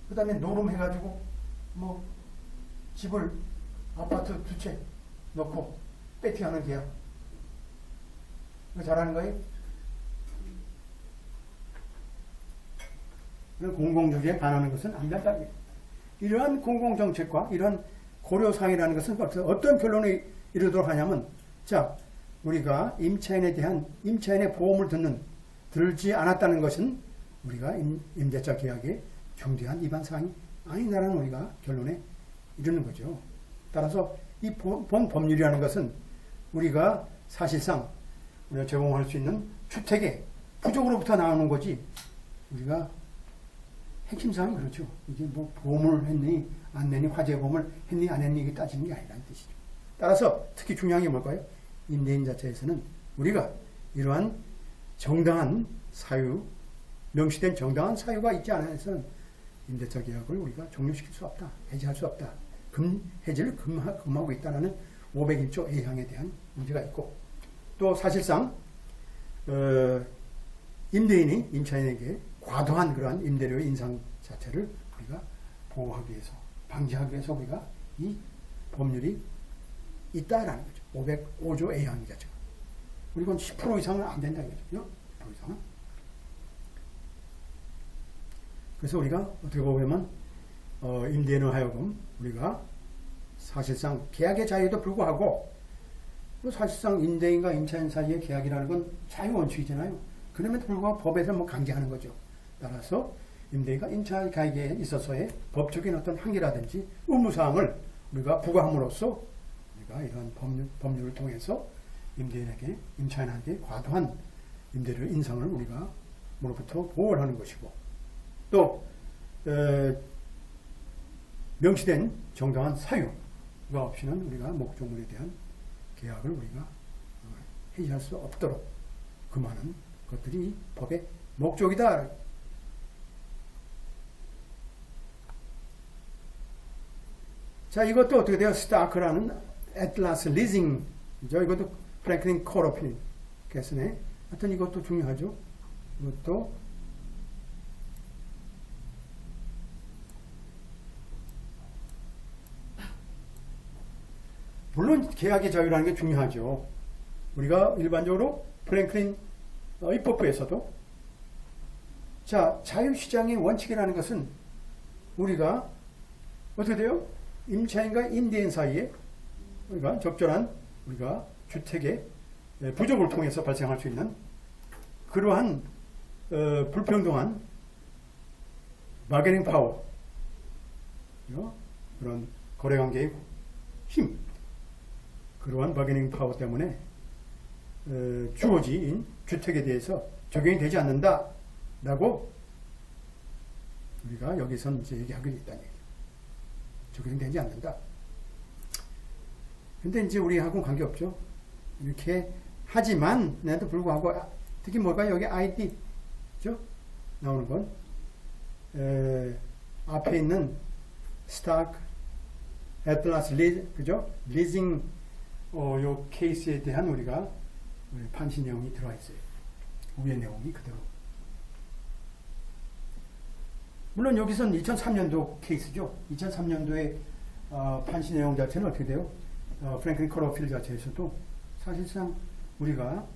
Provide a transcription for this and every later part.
그 다음에 노름해가지고 뭐 집을 아파트 2채 넣고 배팅하는 계약. 이거 잘하는 거예요? 공공조직에 반하는 것은 안 된다. 이러한 공공정책과 이러한 고려사항이라는 것은 어떤 결론에 이르도록 하냐면, 자, 우리가 임차인의 보험을 들지 않았다는 것은 우리가 임대차 계약의 중대한 위반 사항이 아니다라는 우리가 결론에 이르는 거죠. 따라서 이 본 법률이라는 것은 우리가 사실상 우리가 제공할 수 있는 주택의 부족으로부터 나오는 거지, 우리가 핵심 사항이 그렇죠. 이게 뭐 보험을 했니 안 했니, 화재보험을 했니 안 했니, 이게 따지는 게 아니라는 뜻이죠. 따라서 특히 중요한 게 뭘까요? 임대인 자체에서는 우리가 이러한 정당한 사유, 명시된 정당한 사유가 있지 않아서는 임대차 계약을 우리가 종료시킬 수 없다, 해지할 수 없다, 해지를 금하고 있다는 501조 A항에 대한 문제가 있고, 또 사실상 임대인이 임차인에게 과도한 그러한 임대료의 인상 자체를 우리가 보호하기 위해서, 방지하기 위해서 우리가 이 법률이 있다라는 거죠. 505조 A항이 자체가. 그리고 10% 이상은 안 된다 이거죠. 10% 이상은. 그래서 우리가 어떻게 보면 임대인을 하여금 우리가 사실상 계약의 자유에도 불구하고, 사실상 임대인과 임차인 사이의 계약이라는 건 자유원칙이잖아요. 그럼에도 불구하고 법에서 뭐 강제하는 거죠. 따라서 임대인과 임차인 계약에 있어서의 법적인 어떤 한계라든지 의무사항을 우리가 부과함으로써 우리가 이런 법률을 통해서 임대인에게, 임차인한테 과도한 임대료 인상을 우리가 뭐로부터 보호를 하는 것이고, 또 명시된 정당한 사유가 없이는 우리가 목적물에 대한 계약을 우리가 해지할 수 없도록 금하는 것들이 법의 목적이다. 자, 이것도 어떻게 돼요? 스타크라는 애틀라스 리징이죠. 이것도 프랭클린 코로핀 개선에. 하여튼 이것도 중요하죠. 이것도 물론 계약의 자유라는 게 중요하죠. 우리가 일반적으로 프랭클린 입법부에서도, 자, 자유시장의 원칙이라는 것은 우리가 어떻게 돼요? 임차인과 임대인 사이에 우리가 적절한 우리가 주택의 부족을 통해서 발생할 수 있는 그러한 불평등한 바게닝 파워, 그런 거래관계의 힘, 그러한 바게닝 파워 때문에 주어진 주택에 대해서 적용이 되지 않는다라고 우리가 여기선 이제 얘기하고 있다는 얘기예요. 적용되지 않는다. 근데 이제 우리하고는 관계없죠. 이렇게 하지만 내도 불구하고, 특히 뭘까요? 여기 ID죠? 나오는 건 앞에 있는 스타크, 애틀라스 그죠? 리징 요 케이스에 대한 우리가 판시 내용이 들어와 있어요. 위의 내용이 그대로. 물론 여기선 2003년도 케이스죠. 2003년도의 판시 내용 자체는 어떻게 돼요? 프랭클린 코로필 자체에서도 사실상 우리가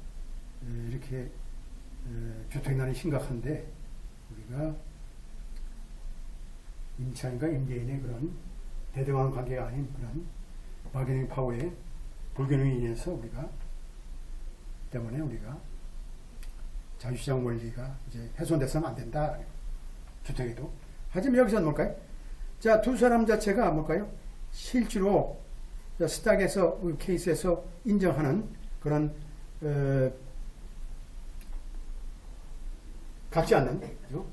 이렇게 주택난이 심각한데, 우리가 임차인과 임대인의 그런 대등한 관계가 아닌 그런 바게닝 파워의 불균형에 인해서 때문에 우리가 자유시장 원리가 이제 훼손돼서는 안 된다. 주택에도. 하지만 여기서는 뭘까요? 자, 두 사람 자체가 뭘까요? 실제로 스탁에서, 케이스에서 인정하는 그런 같지 않는, 그죠?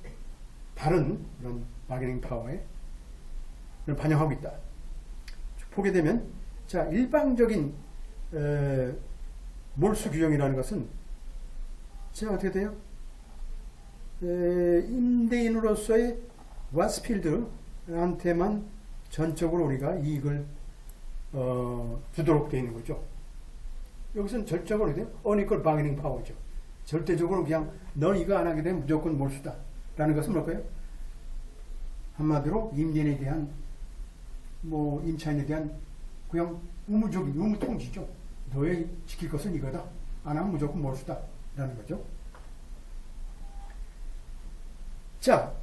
다른 그런 바게닝 파워에 반영하고 있다. 보게 되면, 자, 일방적인 몰수 규정이라는 것은, 자, 어떻게 돼요? 임대인으로서의 왓스필드한테만 전적으로 우리가 이익을 주도록 되어 있는 거죠. 여기서는 절적으로 돼요. 어니컬 바게닝 파워죠. 절대적으로 그냥 넌 이거 안 하게 되면 무조건 몰수다 라는 것은 뭘까요? 한마디로 임대인에 대한 뭐 임차인에 대한 그냥 의무적인 의무 통지죠. 너의 지킬 것은 이거다. 안 하면 무조건 몰수다. 라는 거죠. 자,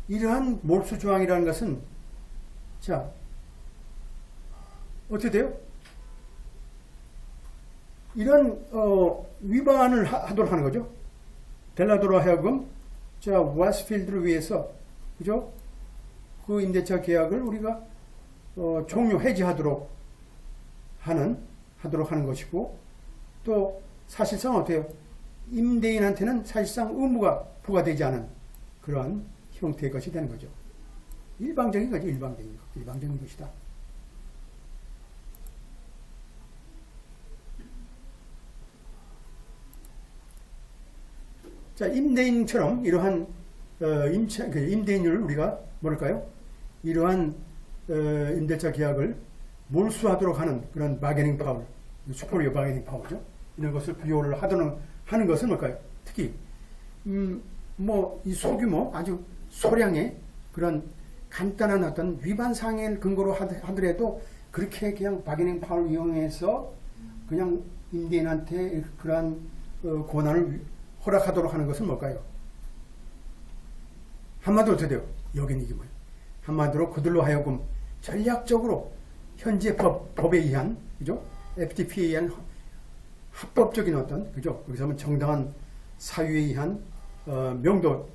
이러한 몰수 조항이라는 것은 자, 어떻게 돼요? 이런 위반을 하도록 하는 거죠. 델라도로 하여금 자, 웨스트필드를 위해서 그죠? 그 임대차 계약을 우리가 종료 해지하도록 하는 것이고, 또 사실상 어때요? 임대인한테는 사실상 의무가 부과되지 않은 그러한 형태의 것이 되는 거죠. 일방적인 거죠. 일방적인 것이다. 자, 임대인처럼 이러한 임대인을 우리가 뭐랄까요? 이러한 임대차 계약을 몰수하도록 하는 그런 바게닝 파워, 슈퍼리어 바게닝 파워죠. 이런 것을 부여를 하는 것은 뭘까요? 특히 뭐 이 소규모 아주 소량의 그런 간단한 어떤 위반 사항을 근거로 하더라도 그렇게 그냥 바게닝 파워를 이용해서 그냥 임대인한테 그러한 권한을 허락하도록 하는 것은 뭘까요? 한마디로 어떻게 돼요? 여기는 이게 뭐예요? 한마디로 그들로 하여금 전략적으로 현재 법에 의한, 그죠? FTP에 의한 합법적인 어떤, 그죠? 여기서 하면 정당한 사유에 의한 명도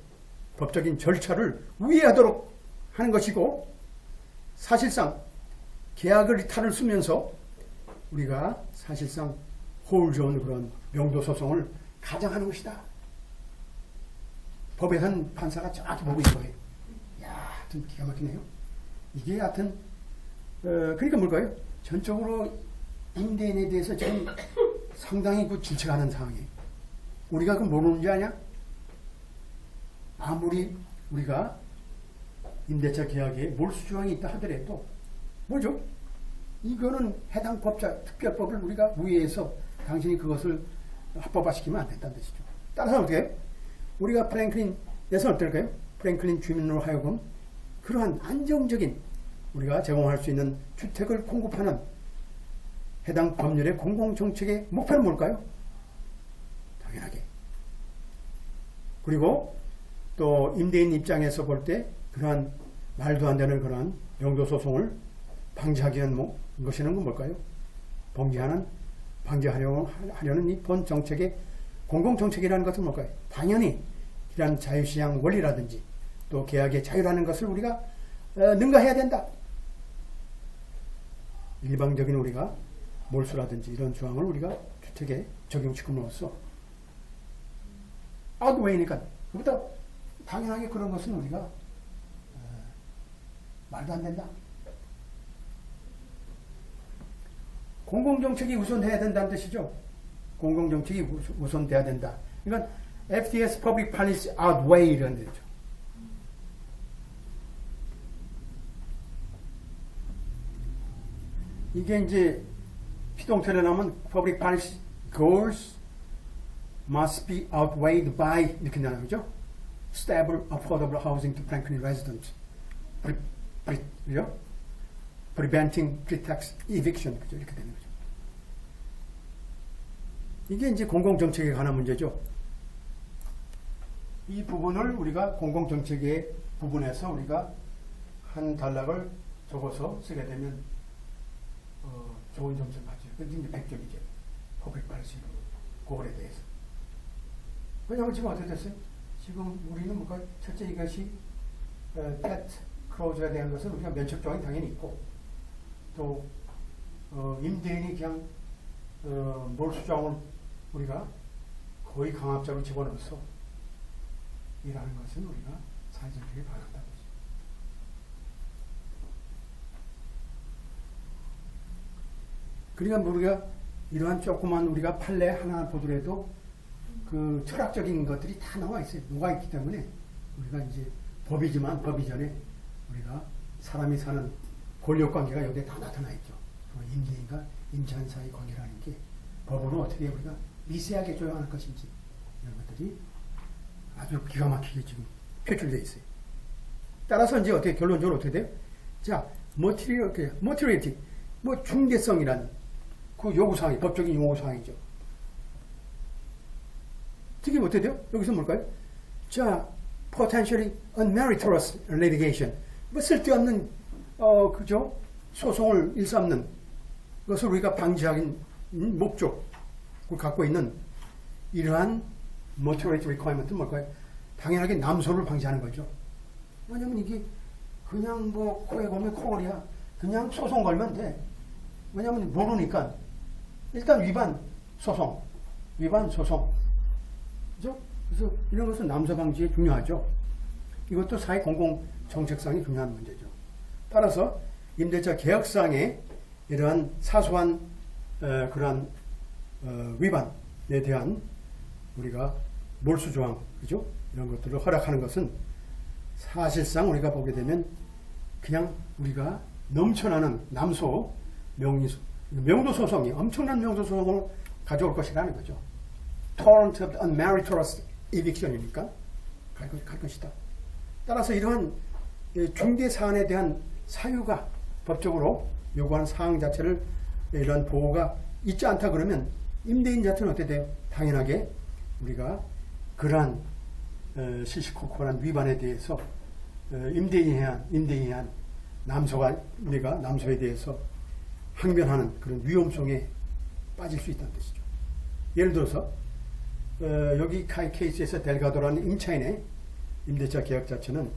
법적인 절차를 우회하도록 하는 것이고, 사실상 계약을 이탈을 쓰면서 우리가 사실상 호울 좋은 그런 명도 소송을 가정하는 것이다. 법에선 판사가 정확히 보고 있는 거예요. 야, 하여튼 기가 막히네요. 이게 하여튼 그러니까 뭘까요? 전적으로 임대인에 대해서 지금 상당히 질책하는 상황이에요. 우리가 그 모르는지 아냐? 아무리 우리가 임대차 계약에 몰수 조항이 있다 하더라도 뭐죠? 이거는 해당 법자 특별법을 우리가 우회해서 당신이 그것을 합법화시키면 안 된다는 뜻이죠. 따라서 어떻게 해요? 우리가 프랭클린에서 어떨까요? 프랭클린 주민으로 하여금 그러한 안정적인 우리가 제공할 수 있는 주택을 공급하는 해당 법률의 공공정책의 목표는 뭘까요? 당연하게. 그리고 또 임대인 입장에서 볼 때 그러한 말도 안 되는 그러한 명도소송을 방지하기 위한 것이는 건 뭘까요? 방지하려는 이 본 정책의 공공정책이라는 것은 뭘까요? 당연히 이러한 자유시장 원리라든지 또 계약의 자유라는 것을 우리가 능가해야 된다. 일방적인 우리가 몰수라든지 이런 조항을 우리가 주택에 적용시킴으로써 아웃웨이니까 그보다 당연하게 그런 것은 우리가 말도 안 된다. 공공정책이 우선돼야 된다는 뜻이죠. 공공정책이 우선돼야 된다. 그러니까 FTS Public Policy Outweigh 이런 뜻이죠. 이게 이제 피동태를 나오면 Public Policy Goals must be outweighed by 이렇게 나오죠. Stable, affordable housing to Franklin residents. Preventing pre-tax eviction. 그죠? 이렇게 되는 거죠. 이게 이제 공공정책에 관한 문제죠. 이 부분을 우리가 공공정책의 부분에서 우리가 한 단락을 적어서 쓰게 되면 좋은 점수를 받죠. 그게 이제 100점이죠. 퍼블릭 팔리시 그거에 대해서. 왜냐하면 지금 어떻게 됐어요? 지금 우리는 뭔가 첫째 이것이 펫 클로즈에 대한 것은 우리가 면책 조항이 당연히 있고 또 임대인이 그냥 몰수 조항을 우리가 거의 강압적으로 집어넣어서 일하는 것은 우리가 사회정책에 반한다는 거죠. 그러니까 우리가 이러한 조그만 우리가 판례 하나 보더라도 그 철학적인 것들이 다 나와 있어요. 녹아 있기 때문에 우리가 이제 법이지만 법 이전에 우리가 사람이 사는 권력 관계가 여기에 다 나타나 있죠. 임대인과 임차인 사이 관계라는 게 법으로 어떻게 우리가 미세하게 조정할 것인지 이런 것들이 아주 기가 막히게 지금 표출되어 있어요. 따라서 이제 어떻게 결론적으로 어떻게 돼요? 자, motility, 뭐 중대성이란 그 요구사항이 법적인 요구사항이죠. 특히 어떻게 돼요? 여기서 뭘까요? 자, potentially unmeritorious litigation, 뭐 쓸데없는 그죠? 소송을 일삼는 것을 우리가 방지하기 목적을 갖고 있는 이러한 motility requirement은 뭘까요? 당연하게 남소를 방지하는 거죠. 왜냐면 이게 그냥 뭐 코에 걸면 코걸이야. 그냥 소송 걸면 돼. 왜냐면 모르니까. 일단 위반 소송. 그죠? 그래서 이런 것은 남소 방지에 중요하죠. 이것도 사회 공공 정책상이 중요한 문제죠. 따라서 임대차 계약상의 이러한 사소한 그러한 위반에 대한 우리가 몰수 조항, 그죠? 이런 것들을 허락하는 것은 사실상 우리가 보게 되면 그냥 우리가 넘쳐나는 남소 명도 소송이 엄청난 명도 소송을 가져올 것이라는 거죠. Torrent of unmeritorious eviction이니까 갈 것이다. 따라서 이러한 중대 사안에 대한 사유가 법적으로 요구하는 사항 자체를 이런 보호가 있지 않다 그러면 임대인 자체는 어떻게 돼요? 당연하게 우리가 그러한 시시콜콜한 위반에 대해서 임대인에 한 우리가 남소에 대해서 항변하는 그런 위험성에 빠질 수 있다는 뜻이죠. 예를 들어서 여기 케이스에서 델가도라는 임차인의 임대차 계약 자체는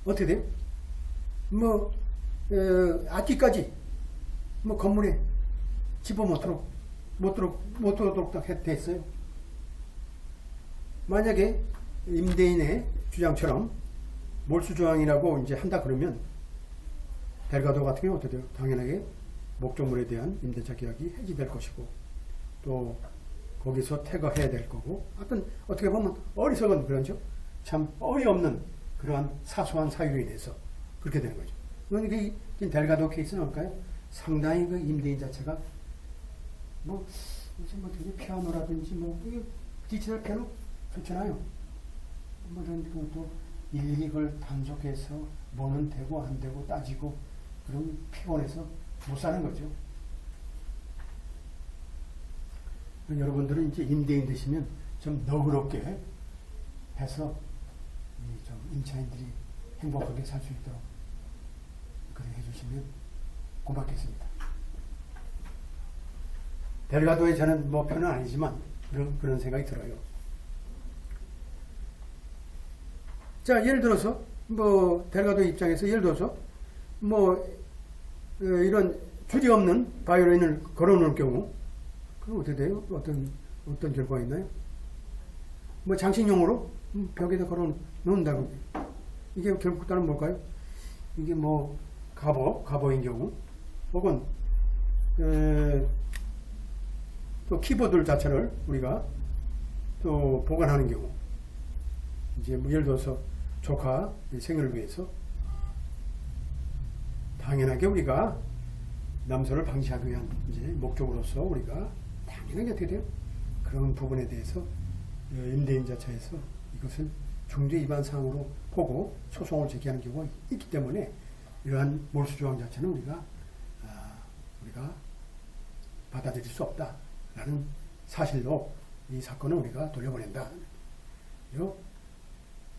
어떻게 돼요? 뭐 악기까지 뭐 건물에 집어 못 들어오도록 했어요. 만약에 임대인의 주장처럼 몰수조항이라고 이제 한다 그러면 델가도 같은 경우 어떻게 돼요? 당연하게 목적물에 대한 임대차 계약이 해지될 것이고 또 거기서 퇴거해야 될 거고 하여튼 어떻게 보면 어리석은 그런죠. 참 어이없는 그러한 사소한 사유로 인해서 그렇게 되는 거죠. 그러니까 이 델가도 케이스는 뭘까요? 상당히 그 임대인 자체가 뭐 되게 피아노라든지 뭐 디지털 피아노 좋잖아요. 뭐 이런 것도 일일이 그걸 단속해서 뭐는 되고 안 되고 따지고 그럼 피곤해서 못 사는 거죠. 여러분들은 이제 임대인 되시면 좀 너그럽게 해서 좀 임차인들이 행복하게 살 수 있도록 그렇게 해주시면 고맙겠습니다. 델가도의 저는 뭐 편은 아니지만 그런 생각이 들어요. 자, 예를 들어서 뭐 델가도 입장에서 예를 들어서 뭐 이런 주리 없는 바이올린을 걸어놓을 경우 그럼 어떻게 돼요? 어떤 결과가 있나요? 뭐 장식용으로 벽에다 걸어 놓는다고. 이게 결국 따른 뭘까요? 이게 뭐 갑오인 경우 혹은 또 키보드 자체를 우리가 또 보관하는 경우 이제 뭐 예를 들어서 조카 생일을 위해서 당연하게 우리가 남소를 방지하기 위한 이제 목적으로서 우리가 당연하게 어떻게 돼요? 그런 부분에 대해서 임대인 자체에서 이것을 중대 위반 사항으로 보고 소송을 제기하는 경우가 있기 때문에 이러한 몰수조항 자체는 우리가 받아들일 수 없다라는 사실로 이 사건을 우리가 돌려보낸다. 그리고